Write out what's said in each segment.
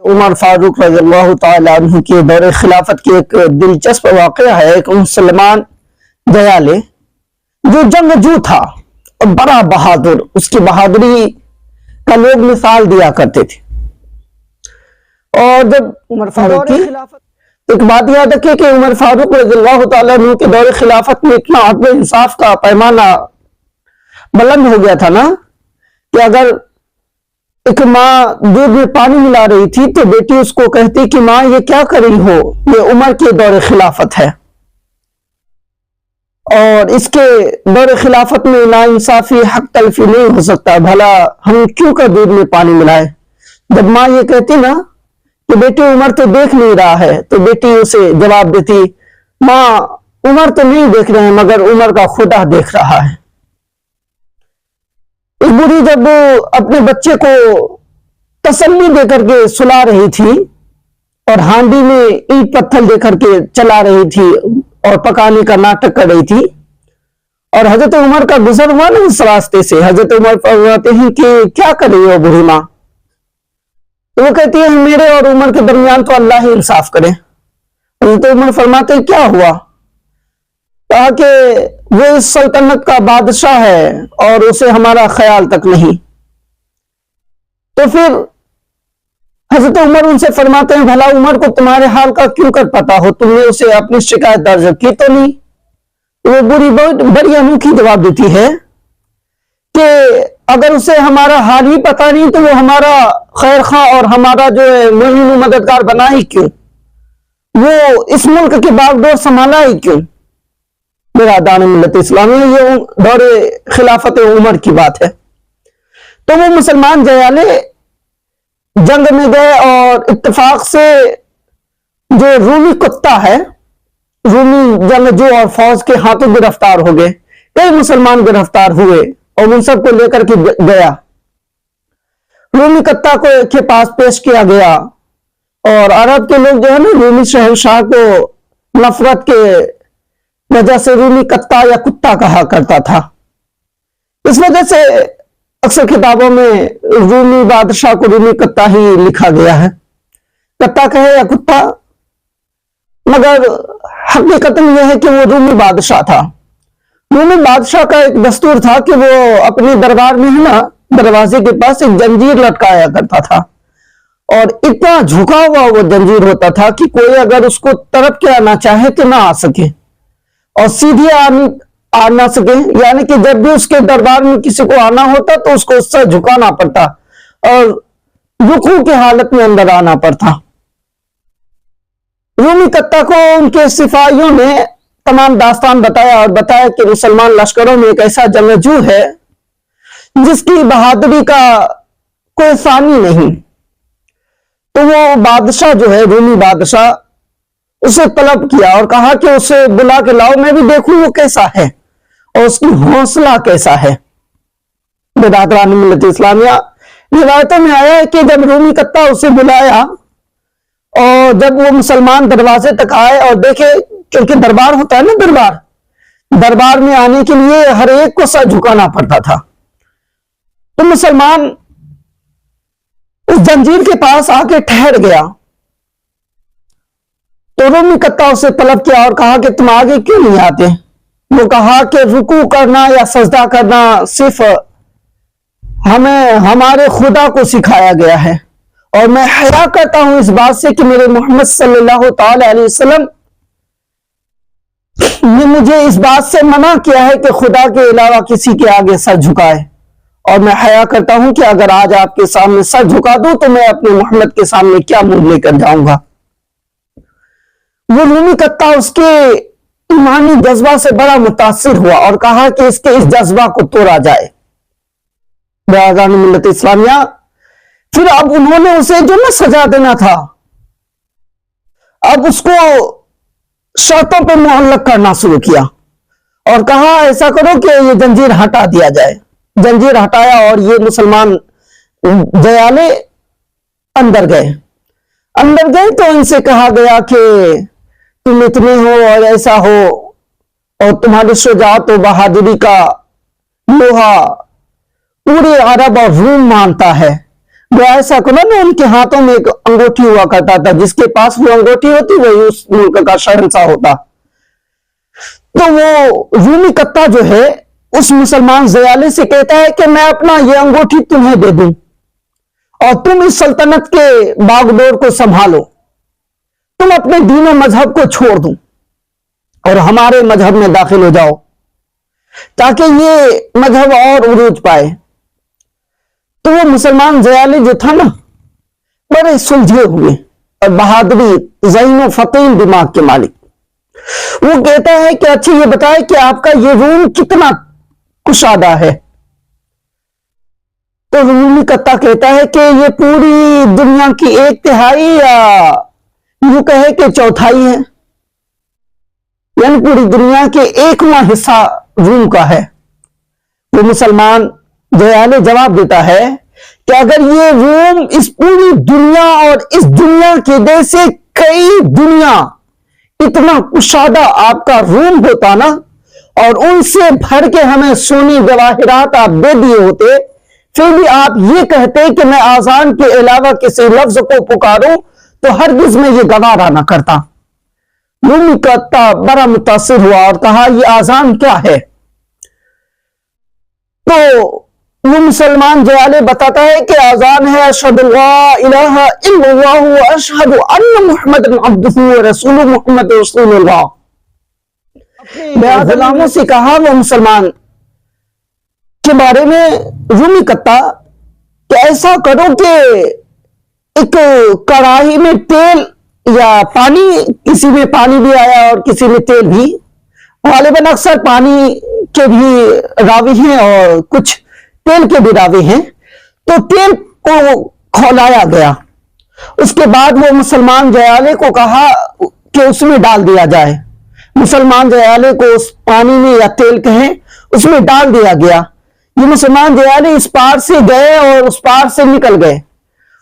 عمر فاروق رضی اللہ تعالیٰ عنہ کے دور خلافت کی ایک دلچسپ واقعہ ہے۔ ایک مسلمان جیالے جو جنگجو تھا اور بڑا بہادر، اس کی بہادری کا لوگ مثال دیا کرتے تھے۔ اور جب عمر فاروق کی ایک بات یاد رکھے کہ عمر فاروق رضی اللہ تعالیٰ عنہ کے دور خلافت میں اتنا عدل و انصاف کا پیمانہ بلند ہو گیا تھا نا کہ اگر ایک ماں دودھ میں پانی ملا رہی تھی تو بیٹی اس کو کہتی کہ ماں یہ کیا کر رہی ہو، یہ عمر کے دور خلافت ہے اور اس کے دور خلافت میں ناانصافی حق تلفی نہیں ہو سکتا، بھلا ہم کیوں کر دودھ میں پانی ملائے۔ جب ماں یہ کہتی نا کہ بیٹی عمر تو دیکھ نہیں رہا ہے تو بیٹی اسے جواب دیتی ماں عمر تو نہیں دیکھ رہے ہیں مگر عمر کا خدا دیکھ رہا ہے۔ ایک بوڑھی جب اپنے بچے کو تسلی دے کر کے سلا رہی تھی اور ہانڈی میں اینٹ پتھر دے کر کے چلا رہی تھی اور پکانے کا ناٹک کر رہی تھی اور حضرت عمر کا گزر ہوا نا اس راستے سے، حضرت عمر فرماتے ہیں کہ کیا کر رہی ہو بوڑھی ماں؟ تو وہ کہتی ہے میرے اور عمر کے درمیان تو اللہ ہی انصاف کرے۔ حضرت عمر فرماتے ہیں کیا ہوا؟ کہا کہ وہ اس سلطنت کا بادشاہ ہے اور اسے ہمارا خیال تک نہیں۔ تو پھر حضرت عمر ان سے فرماتے ہیں بھلا عمر کو تمہارے حال کا کیوں کر پتا ہو، تم نے اسے اپنی شکایت درج کی تو نہیں؟ وہ بری بڑی انوکھی جواب دیتی ہے کہ اگر اسے ہمارا حال ہی پتا نہیں تو وہ ہمارا خیر خواہ اور ہمارا جو ہے معین و مددگار بنا ہی کیوں، وہ اس ملک کی باغ ڈور سنبھالا ہی کیوں۔ میرا دان ملت اسلامی یہ دور خلافت عمر کی بات ہے۔ تو وہ مسلمان جیالے جنگ میں گئے اور اتفاق سے جو رومی کتا ہے، رومی جنگجو اور فوج کے ہاتھوں گرفتار ہو گئے، کئی مسلمان گرفتار ہوئے اور ان سب کو لے کر کے گیا، رومی کتا کے پاس پیش کیا گیا اور عرب کے لوگ جو ہے نا رومی شہنشاہ کو نفرت کے وجہ سے رومی کتا یا کتا کہا کرتا تھا۔ اس وجہ سے اکثر کتابوں میں رومی بادشاہ کو رومی کتا ہی لکھا گیا ہے، کتا کہے یا کتا، مگر حقیقت یہ ہے کہ وہ رومی بادشاہ تھا۔ رومی بادشاہ کا ایک دستور تھا کہ وہ اپنے دربار میں ہے نا دروازے کے پاس ایک جنجیر لٹکایا کرتا تھا اور اتنا جھکا ہوا وہ جنجیر ہوتا تھا کہ کوئی اگر اس کو تڑپ کے آنا چاہے تو نہ آ سکے اور سیدھی آ نہ سکے، یعنی کہ جب بھی اس کے دربار میں کسی کو آنا ہوتا تو اس کو اس سے جھکانا پڑتا اور رکوع کی حالت میں اندر آنا پڑتا۔ رومی کتا کو ان کے سپاہیوں نے تمام داستان بتایا اور بتایا کہ مسلمان لشکروں میں ایک ایسا جنگجو ہے جس کی بہادری کا کوئی ثانی نہیں۔ تو وہ بادشاہ جو ہے رومی بادشاہ اسے طلب کیا اور کہا کہ اسے بلا کے لاؤ، میں بھی دیکھوں وہ کیسا ہے اور اس کی حوصلہ کیسا ہے۔ برادران ملت اسلامیہ روایتوں میں آیا ہے کہ جب رومی کتا اسے بلایا اور جب وہ مسلمان دروازے تک آئے اور دیکھے، کیونکہ دربار ہوتا ہے نا، دربار میں آنے کے لیے ہر ایک کو سر جھکانا پڑتا تھا، تو مسلمان اس جنجیر کے پاس آ کے ٹھہر گیا تو رومی کتا اسے طلب کیا اور کہا کہ تم آگے کیوں نہیں آتے؟ وہ کہا کہ رکوع کرنا یا سجدہ کرنا صرف ہمارے خدا کو سکھایا گیا ہے اور میں حیا کرتا ہوں اس بات سے کہ میرے محمد صلی اللہ تعالی علیہ وسلم نے مجھے اس بات سے منع کیا ہے کہ خدا کے علاوہ کسی کے آگے سر جھکائے، اور میں حیا کرتا ہوں کہ اگر آج آپ کے سامنے سر جھکا دوں تو میں اپنے محمد کے سامنے کیا منہ لے کر جاؤں گا۔ وہ رومی کتا اس کے ایمانی جذبہ سے بڑا متاثر ہوا اور کہا کہ اس جذبہ کو توڑا جائے۔ برادران ملت اسلامیہ پھر اب انہوں نے اسے جو نہ سزا دینا تھا، اب اس کو شرطوں پہ معلق کرنا شروع کیا اور کہا ایسا کرو کہ یہ جنجیر ہٹا دیا جائے۔ جنجیر ہٹایا اور یہ مسلمان جیالے اندر گئے تو ان سے کہا گیا کہ تم اتنے ہو اور ایسا ہو اور تمہاری شجاعت و بہادری کا لوہا پورے عرب اور روم مانتا ہے، گویا ایسا کرو نا، ان کے ہاتھوں میں ایک انگوٹھی ہوا کرتا تھا، جس کے پاس وہ انگوٹھی ہوتی وہی اس ملک کا شہنشاہ ہوتا۔ تو وہ رومی کتا جو ہے اس مسلمان زیالے سے کہتا ہے کہ میں اپنا یہ انگوٹھی تمہیں دے دوں اور تم اس سلطنت کے باغ ڈور کو سنبھالو، تم اپنے دین و مذہب کو چھوڑ دو اور ہمارے مذہب میں داخل ہو جاؤ تاکہ یہ مذہب اور عروج پائے۔ تو وہ مسلمان زیالے جو تھا نا، بڑے سلجھے ہوئے اور بہادری، ذہین و فطین دماغ کے مالک، وہ کہتا ہے کہ اچھا یہ بتائے کہ آپ کا یہ روم کتنا کشادہ ہے؟ تو رومی کتا کہتا ہے کہ یہ پوری دنیا کی 1/3 یا یوں کہے کہ 1/4 ہے، یعنی پوری دنیا کے 1واں حصہ روم کا ہے۔ وہ مسلمان زیالے جواب دیتا ہے کہ اگر یہ روم اس پوری دنیا اور اس دنیا کے جیسے کئی دنیا اتنا کشادہ آپ کا روم ہوتا نا، اور ان سے بھر کے ہمیں سونی جواہرات آپ دے دیے ہوتے، پھر بھی آپ یہ کہتے کہ میں آذان کے علاوہ کسی لفظ کو پکاروں، تو ہرگز میں یہ گوارا نہ کرتا۔ رومی کتا بڑا متاثر ہوا اور کہا یہ آذان کیا ہے؟ تو وہ مسلمان زیالے بتاتا ہے کہ آذان ہے اشہد لا الہ الا اللہ واشہد ان محمد عبدہ ورسولہ، محمد رسول اللہ۔ غلاموں سے کہا وہ مسلمان کے بارے میں رومی کتا کہ ایسا کرو کہ ایک کڑاہی میں تیل یا پانی، کسی میں پانی بھی آیا اور کسی میں تیل بھی، غالباً اکثر پانی کے بھی راوی ہیں اور کچھ تیل کے بھی راوی ہیں، تو تیل کو کھولایا گیا۔ اس کے بعد وہ مسلمان زیالے کو کہا کہ اس میں ڈال دیا جائے۔ مسلمان زیالے کو اس پانی میں یا تیل کہیں اس میں ڈال دیا گیا۔ یہ مسلمان زیالے اس پار سے گئے اور اس پار سے نکل گئے۔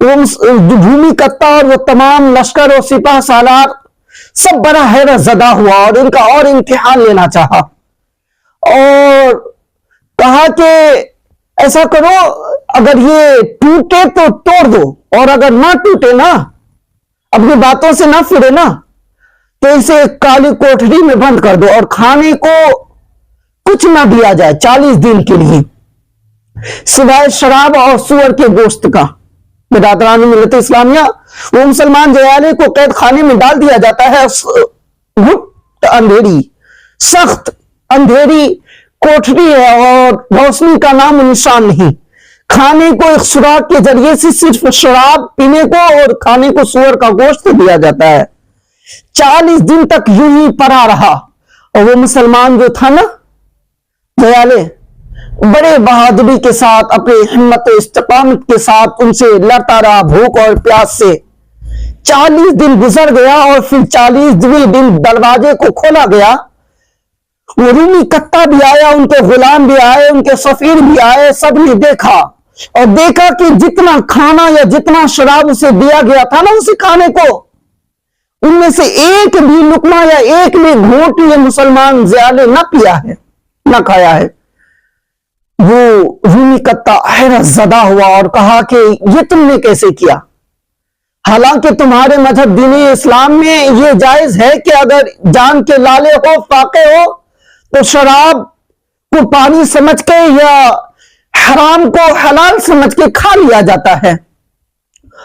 وہ رومی کتا اور وہ تمام لشکر اور سپاہ سالار سب بڑا حیرت زدہ ہوا اور ان کا اور امتحان لینا چاہا، اور کہا کہ ایسا کرو اگر یہ ٹوٹے تو توڑ دو، اور اگر نہ ٹوٹے نا، اپنی باتوں سے نہ پھرے نا، تو اسے کالی کوٹھری میں بند کر دو اور کھانے کو کچھ نہ دیا جائے 40 دن کے لیے، سوائے شراب اور سور کے گوشت کا۔ برادران ملت اسلامیہ، وہ مسلمان زیالے کو قید خانے میں ڈال دیا جاتا ہے، اندھیری، سخت اندھیری کوٹھری ہے اور روشنی کا نام و نشان نہیں۔ کھانے کو ایک سوراخ کے ذریعے سے صرف شراب پینے کو اور کھانے کو سور کا گوشت دیا جاتا ہے۔ 40 دن تک یوں ہی پڑا رہا، اور وہ مسلمان جو تھا نا زیالے، بڑے بہادری کے ساتھ اپنی ہمت و استقامت کے ساتھ ان سے لڑتا رہا بھوک اور پیاس سے۔ 40 دن گزر گیا اور پھر 40ویں دن دروازے کو کھولا گیا۔ وہ رومی کتا بھی آیا، ان کے غلام بھی آئے، ان کے سفیر بھی آئے، سب نے دیکھا اور دیکھا کہ جتنا کھانا یا جتنا شراب اسے دیا گیا تھا نا اسے کھانے کو، ان میں سے ایک بھی لقمہ یا ایک بھی گھونٹ یہ مسلمان زیالے نہ پیا ہے، نہ کھایا ہے۔ وہ رومی کتا حیرت زدہ ہوا اور کہا کہ یہ تم نے کیسے کیا؟ حالانکہ تمہارے مذہب دین اسلام میں یہ جائز ہے کہ اگر جان کے لالے ہو، فاقے ہو، تو شراب کو پانی سمجھ کے یا حرام کو حلال سمجھ کے کھا لیا جاتا ہے،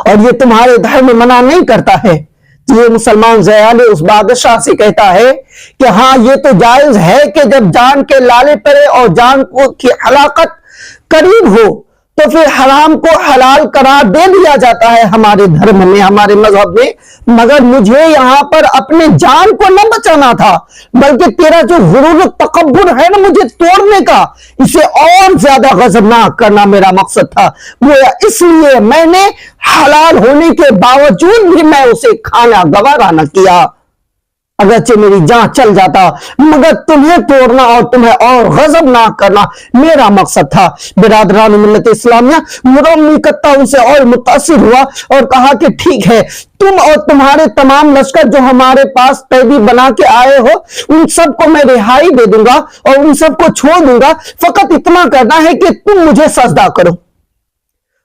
اور یہ تمہارے دھرم منع نہیں کرتا ہے۔ یہ مسلمان زیالے اس بادشاہ سے کہتا ہے کہ ہاں یہ تو جائز ہے کہ جب جان کے لالے پڑے اور جان کی ہلاکت قریب ہو تو پھر حرام کو حلال قرار دے دیا جاتا ہے ہمارے دھرم میں، ہمارے مذہب میں، مگر مجھے یہاں پر اپنے جان کو نہ بچانا تھا، بلکہ تیرا جو غرور و تکبر ہے نا مجھے توڑنے کا، اسے اور زیادہ غضبناک کرنا میرا مقصد تھا۔ گویا اس لیے میں نے حلال ہونے کے باوجود بھی میں اسے کھانا گوارا نہ کیا، اگرچہ میری جان چل جاتا، مگر تمہیں توڑنا اور تمہیں اور غضب نہ کرنا میرا مقصد تھا۔ برادران ملت اسلامیہ، رومی کتا ان سے اور متاثر ہوا اور کہا کہ ٹھیک ہے، تم اور تمہارے تمام لشکر جو ہمارے پاس قیدی بنا کے آئے ہو، ان سب کو میں رہائی دے دوں گا اور ان سب کو چھوڑ دوں گا، فقط اتنا کرنا ہے کہ تم مجھے سجدہ کرو،